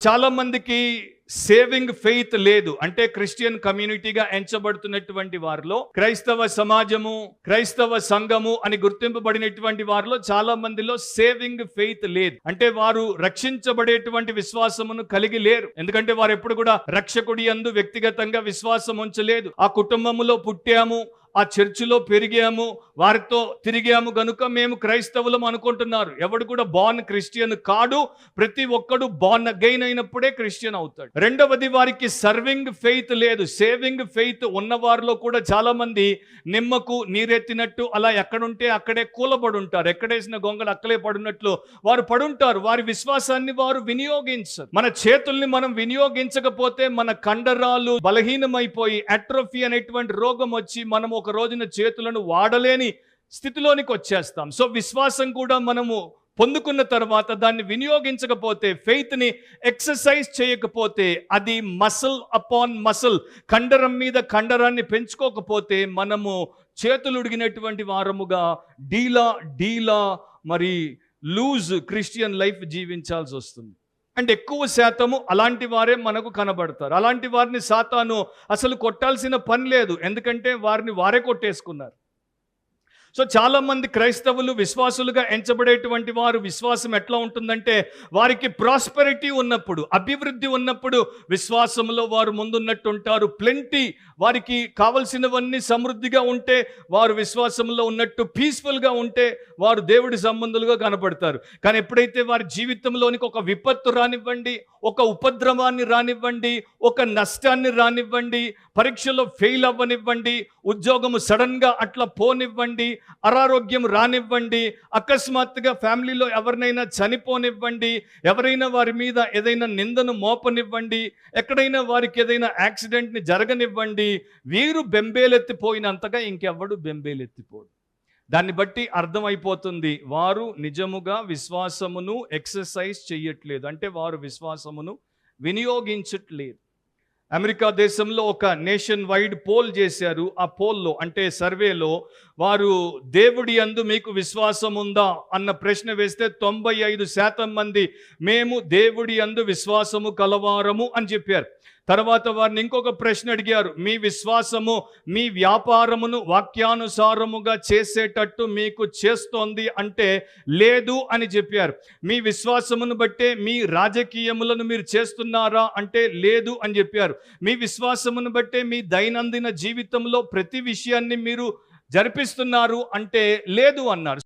చాలా మందికి saving faith లేదు. అంటే క్రిస్టియన్ కమ్యూనిటీగా ఎంచబడుతున్నటువంటి వారిలో, క్రైస్తవ సమాజము, క్రైస్తవ సంఘము అని గుర్తింపబడినటువంటి వారిలో చాలా మందిలో సేవింగ్ ఫెయిత్ లేదు. అంటే వారు రక్షించబడేటువంటి విశ్వాసమును కలిగి లేరు. ఎందుకంటే వారు ఎప్పుడు కూడా రక్షకుడి యందు వ్యక్తిగతంగా విశ్వాసం ఉంచలేదు. ఆ కుటుంబములో పుట్టాము, ఆ చర్చిలో పెరిగాము, వారితో తిరిగాము గనుక మేము క్రైస్తవులం అనుకుంటున్నారు. ఎవడు కూడా బోర్న్ క్రిస్టియన్ కాడు. ప్రతి ఒక్కడు బోర్న్ అగైన్ అయినప్పుడే క్రిస్టియన్ అవుతాడు. రెండవది, వారికి సర్వింగ్ ఫెయిత్ లేదు. సేవింగ్ ఫెయిత్ ఉన్నవారిలో కూడా చాలా మంది నిమ్మకు నీరెత్తినట్టు అలా ఎక్కడుంటే అక్కడే కూలబడి ఉంటారు. ఎక్కడేసిన గొంగలు అక్కలే పడున్నట్లు వారు పడుంటారు. వారి విశ్వాసాన్ని వారు వినియోగించరు. మన చేతుల్ని మనం వినియోగించకపోతే మన కండరాలు బలహీనమైపోయి అట్రోఫీ అనేటువంటి రోగం వచ్చి మనం ఒక రోజున చేతులను వాడలేని స్థితిలోనికి వచ్చేస్తాం. సో విశ్వాసం కూడా మనము పొందుకున్న తర్వాత దాన్ని వినియోగించకపోతే, ఫెయిత్ని ఎక్సర్సైజ్ చేయకపోతే, అది మసిల్ అపాన్ మసిల్, కండరం మీద కండరాన్ని పెంచుకోకపోతే మనము చేతులు ఉడిగినటువంటి వారముగా డీలా మరి లూజ్ క్రిస్టియన్ లైఫ్ జీవించాల్సి వస్తుంది. అంటే ఎక్కువ శాతము అలాంటి వారే మనకు కనబడతారు. అలాంటి వారిని సాతాను అసలు కొట్టాల్సిన పని లేదు, ఎందుకంటే వారిని వారే కొట్టేసుకున్నారు. సో చాలామంది క్రైస్తవులు విశ్వాసులుగా ఎంచబడేటువంటి వారు విశ్వాసం ఎట్లా ఉంటుందంటే, వారికి ప్రాస్పెరిటీ ఉన్నప్పుడు, అభివృద్ధి ఉన్నప్పుడు విశ్వాసంలో వారు ముందున్నట్టు ఉంటారు. ప్లెంటీ, వారికి కావలసినవన్నీ సమృద్ధిగా ఉంటే వారు విశ్వాసంలో ఉన్నట్టు, పీస్ఫుల్గా ఉంటే వారు దేవుడి సంబంధులుగా కనపడతారు. కానీ ఎప్పుడైతే వారి జీవితంలోనికి ఒక విపత్తు రానివ్వండి, ఒక ఉపద్రవాన్ని రానివ్వండి, ఒక నష్టాన్ని రానివ్వండి, పరీక్షలో ఫెయిల్ అవ్వనివ్వండి, ఉద్యోగము సడన్గా అట్లా పోనివ్వండి, అనారోగ్యం రానివ్వండి, అకస్మాత్తుగా ఫ్యామిలీలో ఎవరినైనా చనిపోనివ్వండి, ఎవరైనా వారి మీద ఏదైనా నిందను మోపనివ్వండి, ఎక్కడైనా వారికి ఏదైనా యాక్సిడెంట్ని జరగనివ్వండి, వీరు బెంబేలెత్తిపోయినంతగా ఇంకెవ్వడు బెంబేలెత్తిపోడు. దాన్ని బట్టి అర్థమైపోతుంది వారు నిజముగా విశ్వాసమును ఎక్సర్సైజ్ చేయట్లేదు. అంటే వారు విశ్వాసమును వినియోగించట్లేదు. అమెరికా దేశంలో ఒక నేషన్ వైడ్ పోల్ చేశారు. ఆ పోల్లో, అంటే సర్వేలో, వారు దేవుడి యందు మీకు విశ్వాసం ఉందా అన్న ప్రశ్న వేస్తే 95% మంది మేము దేవుడి యందు విశ్వాసము కలవారము అని చెప్పారు. తర్వాత వారిని ఇంకొక ప్రశ్న అడిగారు, మీ విశ్వాసము మీ వ్యాపారమును వాక్యానుసారముగా చేసేటట్టు మీకు చేస్తోంది అంటే లేదు అని చెప్పారు. మీ విశ్వాసమును బట్టే మీ రాజకీయములను మీరు చేస్తున్నారా అంటే లేదు అని చెప్పారు. మీ విశ్వాసమును బట్టే మీ దైనందిన జీవితంలో ప్రతి విషయాన్ని మీరు జరిపిస్తున్నారు అంటే లేదు అన్నారు.